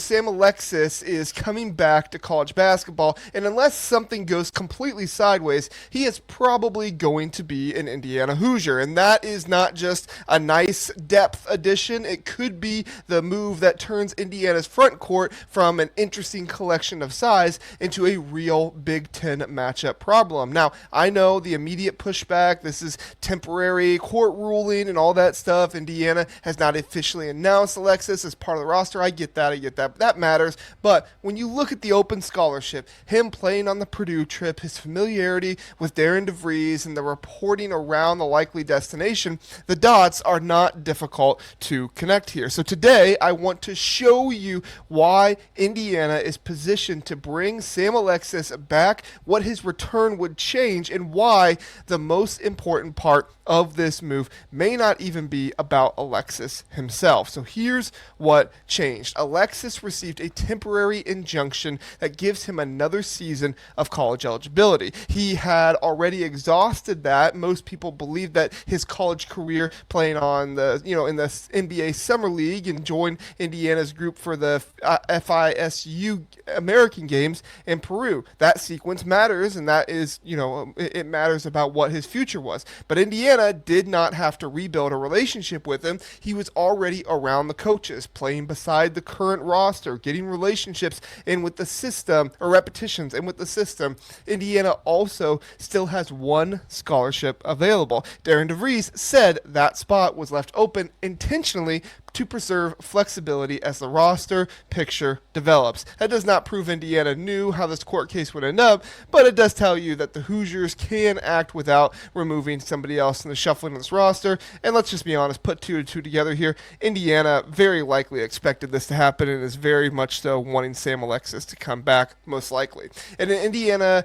Sam Alexis is coming back to college basketball, and unless something goes completely sideways, he is probably going to be an Indiana Hoosier. And that is not just a nice depth addition, it could be the move that turns Indiana's front court from an interesting collection of size into a real Big Ten matchup problem. Now, I know the immediate pushback, this is temporary court ruling and all that stuff. Indiana has not officially announced Alexis as part of the roster. I get that. That matters. But when you look at the open scholarship, him playing on the Purdue trip, his familiarity with Darren DeVries, and the reporting around the likely destination, the dots are not difficult to connect here. So today, I want to show you why Indiana is positioned to bring Sam Alexis back, what his return would change, and why the most important part of this move may not even be about Alexis himself. So here's what changed. Alexis received a temporary injunction that gives him another season of college eligibility. He had already exhausted that. Most people believe that his college career playing on the, in the NBA Summer League and joined Indiana's group for the FISU American Games in Peru. That sequence matters, and that is, it matters about what his future was. But Indiana did not have to rebuild a relationship with him. He was already around the coaches, playing beside the current roster, getting relationships in with the system, or repetitions in with the system. Indiana also still has one scholarship available. Darren DeVries said that spot was left open intentionally to preserve flexibility as the roster picture develops. That does not prove Indiana knew how this court case would end up, but it does tell you that the Hoosiers can act without removing somebody else in the shuffling of this roster. And let's just be honest, put two and two together here. Indiana very likely expected this to happen and is very much so wanting Sam Alexis to come back, most likely. And in Indiana,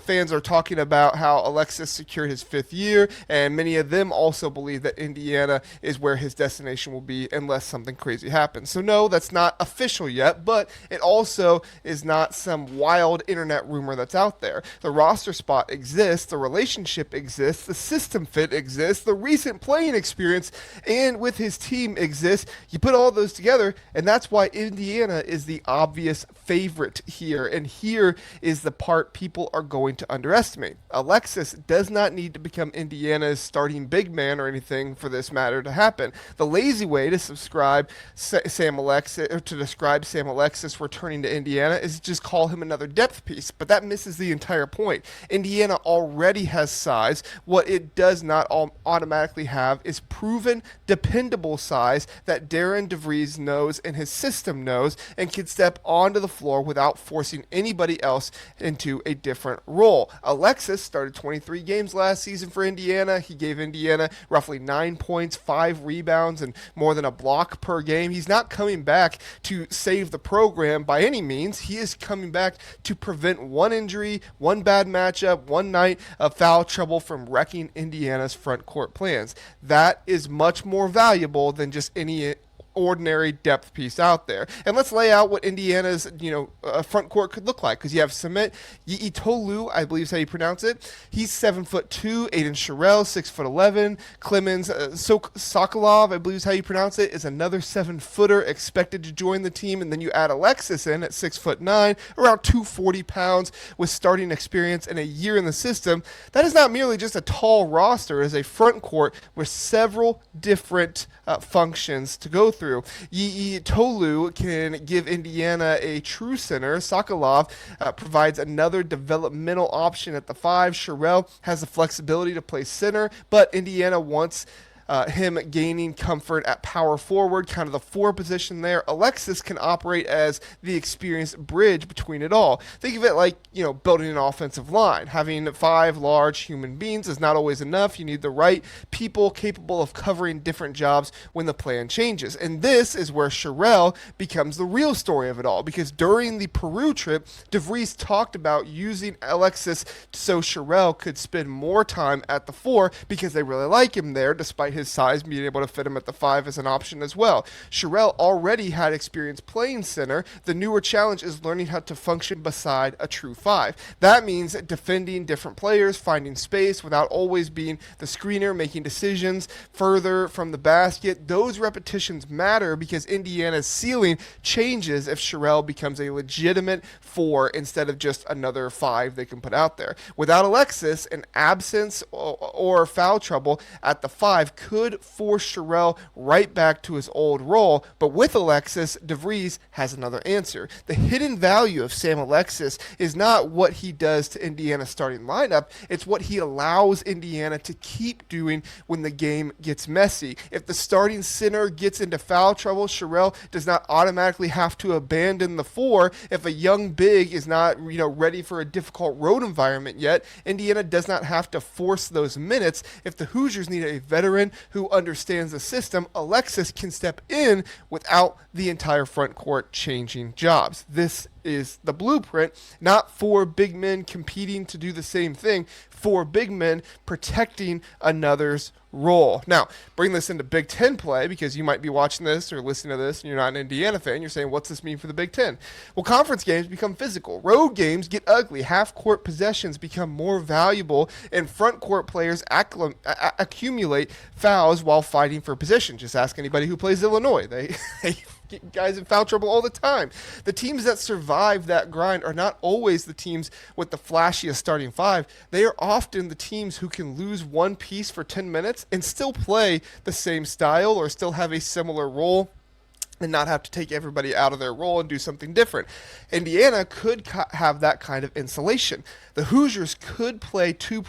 fans are talking about how Alexis secured his 5th year, and many of them also believe that Indiana is where his destination will be unless something crazy happens. So no, that's not official yet, but it also is not some wild internet rumor that's out there. The roster spot exists, the relationship exists, the system fit exists, the recent playing experience and with his team exists. You put all those together, and that's why Indiana is the obvious favorite here. And here is the part people are going to underestimate. Alexis does not need to become Indiana's starting big man or anything for this matter to happen. The lazy way to describe Sam Alexis returning to Indiana is just call him another depth piece, but that misses the entire point. Indiana already has size. What it does not automatically have is proven, dependable size that Darren DeVries knows and his system knows and can step onto the floor without forcing anybody else into a different role. Alexis started 23 games last season for Indiana. He gave Indiana roughly 9 points, 5 rebounds, and more than a block per game. He's not coming back to save the program by any means. He is coming back to prevent one injury, one bad matchup, one night of foul trouble from wrecking Indiana's front court plans. That is much more valuable than just any ordinary depth piece out there. And let's lay out what Indiana's front court could look like, because you have Samit Yiitolu, I believe is how you pronounce it. He's 7'2". Aiden Shirell, 6'11". Clemens Sokolov, I believe is how you pronounce it, is another 7-footer expected to join the team. And then you add Alexis in at 6'9", around 240 pounds, with starting experience and a year in the system. That is not merely just a tall roster, it is a front court with several different functions to go through. Yiitolu can give Indiana a true center. Sokolov provides another developmental option at the 5. Shirell has the flexibility to play center, but Indiana wants him gaining comfort at power forward, kind of the 4 position there. Alexis can operate as the experienced bridge between it all. Think of it like, building an offensive line. Having 5 large human beings is not always enough. You need the right people capable of covering different jobs when the plan changes. And this is where Shirell becomes the real story of it all, because during the Peru trip, DeVries talked about using Alexis so Shirell could spend more time at the 4 because they really like him there despite his size, being able to fit him at the 5 as an option as well. Shirell already had experience playing center. The newer challenge is learning how to function beside a true 5. That means defending different players, finding space without always being the screener, making decisions further from the basket. Those repetitions matter because Indiana's ceiling changes if Shirell becomes a legitimate 4 instead of just another 5 they can put out there. Without Alexis, an absence or foul trouble at the 5 could force Shirell right back to his old role, but with Alexis, DeVries has another answer. The hidden value of Sam Alexis is not what he does to Indiana's starting lineup, it's what he allows Indiana to keep doing when the game gets messy. If the starting center gets into foul trouble, Shirell does not automatically have to abandon the 4. If a young big is not, ready for a difficult road environment yet, Indiana does not have to force those minutes. If the Hoosiers need a veteran who understands the system, Alexis can step in without the entire front court changing jobs. This is the blueprint, not for big men competing to do the same thing, for big men protecting another's role. Now, bring this into Big Ten play, because you might be watching this or listening to this and you're not an Indiana fan. You're saying, what's this mean for the Big Ten? Well, conference games become physical. Road games get ugly. Half-court possessions become more valuable, and front-court players accumulate fouls while fighting for position. Just ask anybody who plays Illinois. They get guys in foul trouble all the time. The teams that survive that grind are not always the teams with the flashiest starting 5. They are often the teams who can lose one piece for 10 minutes and still play the same style or still have a similar role and not have to take everybody out of their role and do something different. Indiana could have that kind of insulation. The Hoosiers could play two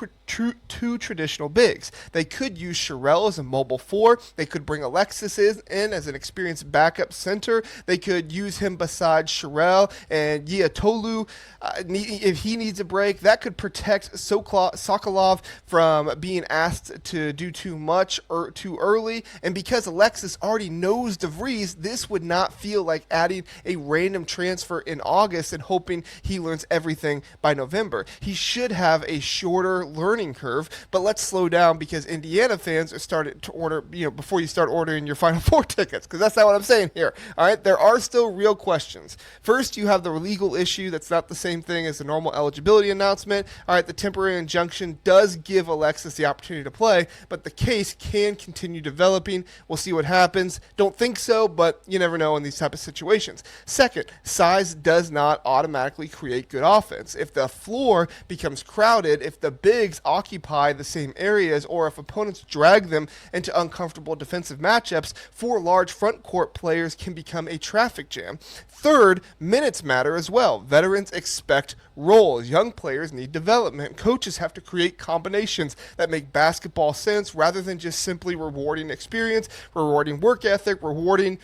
traditional bigs. They could use Shirell as a mobile 4. They could bring Alexis in as an experienced backup center. They could use him beside Shirell and Tolu. If he needs a break, that could protect Sokolov from being asked to do too much or too early. And because Alexis already knows DeVries, this would not feel like adding a random transfer in August and hoping he learns everything by November. He should have a shorter learning curve, but let's slow down because Indiana fans are starting to order, before you start ordering your Final Four tickets, because that's not what I'm saying here. All right, there are still real questions. First, you have the legal issue. That's not the same thing as the normal eligibility announcement. All right, the temporary injunction does give Alexis the opportunity to play, but the case can continue developing. We'll see what happens. Don't think so, but you never know in these type of situations. Second, size does not automatically create good offense. If the floor becomes crowded, if the bigs occupy the same areas, or if opponents drag them into uncomfortable defensive matchups, 4 large front court players can become a traffic jam. Third, minutes matter as well. Veterans expect roles. Young players need development. Coaches have to create combinations that make basketball sense rather than just simply rewarding experience, rewarding work ethic, rewarding,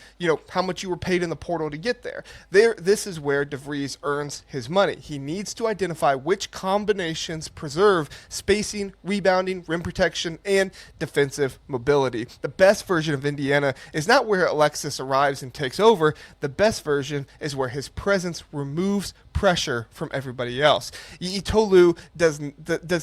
how much you were paid in the portal to get there. This is where DeVries earns his money. He needs to identify which combinations preserve spacing, rebounding, rim protection, and defensive mobility. The best version of Indiana is not where Alexis arrives and takes over. The best version is where his presence removes pressure from everybody else. Tolu does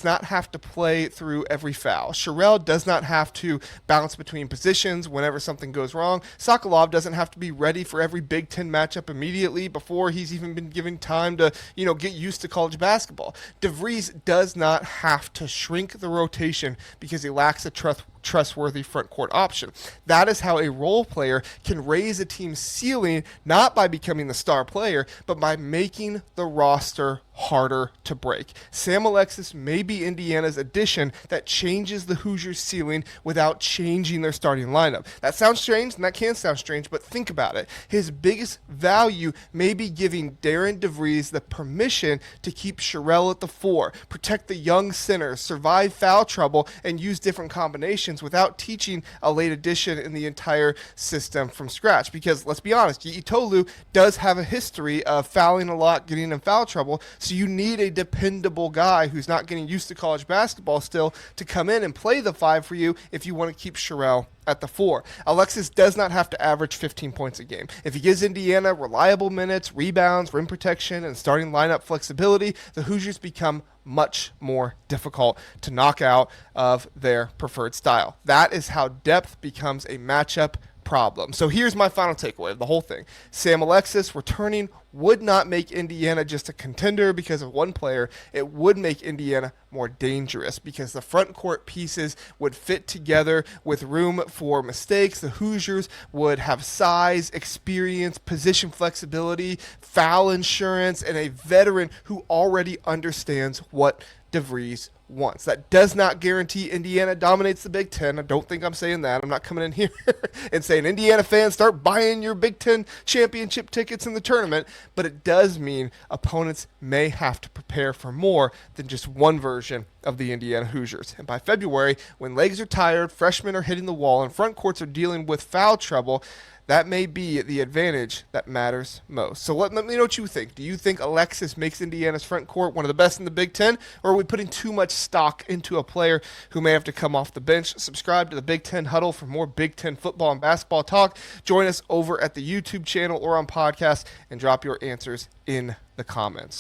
not have to play through every foul. Shirell does not have to bounce between positions whenever something goes wrong. Sokolov doesn't have to be ready for every Big Ten matchup immediately before he's even been given time to, get used to college basketball. DeVries does not have to shrink the rotation because he lacks a trustworthy front court option. That is how a role player can raise a team's ceiling, not by becoming the star player, but by making the roster harder to break. Sam Alexis may be Indiana's addition that changes the Hoosiers' ceiling without changing their starting lineup. That sounds strange, and that can sound strange, but think about it. His biggest value may be giving Darren DeVries the permission to keep Shirell at the 4, protect the young center, survive foul trouble, and use different combinations without teaching a late addition in the entire system from scratch. Because let's be honest, Tolu does have a history of fouling a lot, getting in foul trouble, So you need a dependable guy who's not getting used to college basketball still to come in and play the 5 for you if you want to keep Shirell at the 4. Alexis does not have to average 15 points a game. If he gives Indiana reliable minutes, rebounds, rim protection, and starting lineup flexibility, the Hoosiers become much more difficult to knock out of their preferred style. That is how depth becomes a matchup problem. So here's my final takeaway of the whole thing. Sam Alexis returning would not make Indiana just a contender because of one player. It would make Indiana more dangerous because the front court pieces would fit together with room for mistakes. The Hoosiers would have size, experience, position flexibility, foul insurance, and a veteran who already understands what DeVries wants. That does not guarantee Indiana dominates the Big Ten. I don't think I'm saying that. I'm not coming in here and saying, Indiana fans, start buying your Big Ten championship tickets in the tournament. But it does mean opponents may have to prepare for more than just one version of the Indiana Hoosiers. And by February, when legs are tired, freshmen are hitting the wall, and front courts are dealing with foul trouble, that may be the advantage that matters most. So let me know what you think. Do you think Alexis makes Indiana's front court one of the best in the Big Ten, or are we putting too much stock into a player who may have to come off the bench? Subscribe to the Big Ten Huddle for more Big Ten football and basketball talk. Join us over at the YouTube channel or on podcast, and drop your answers in the comments.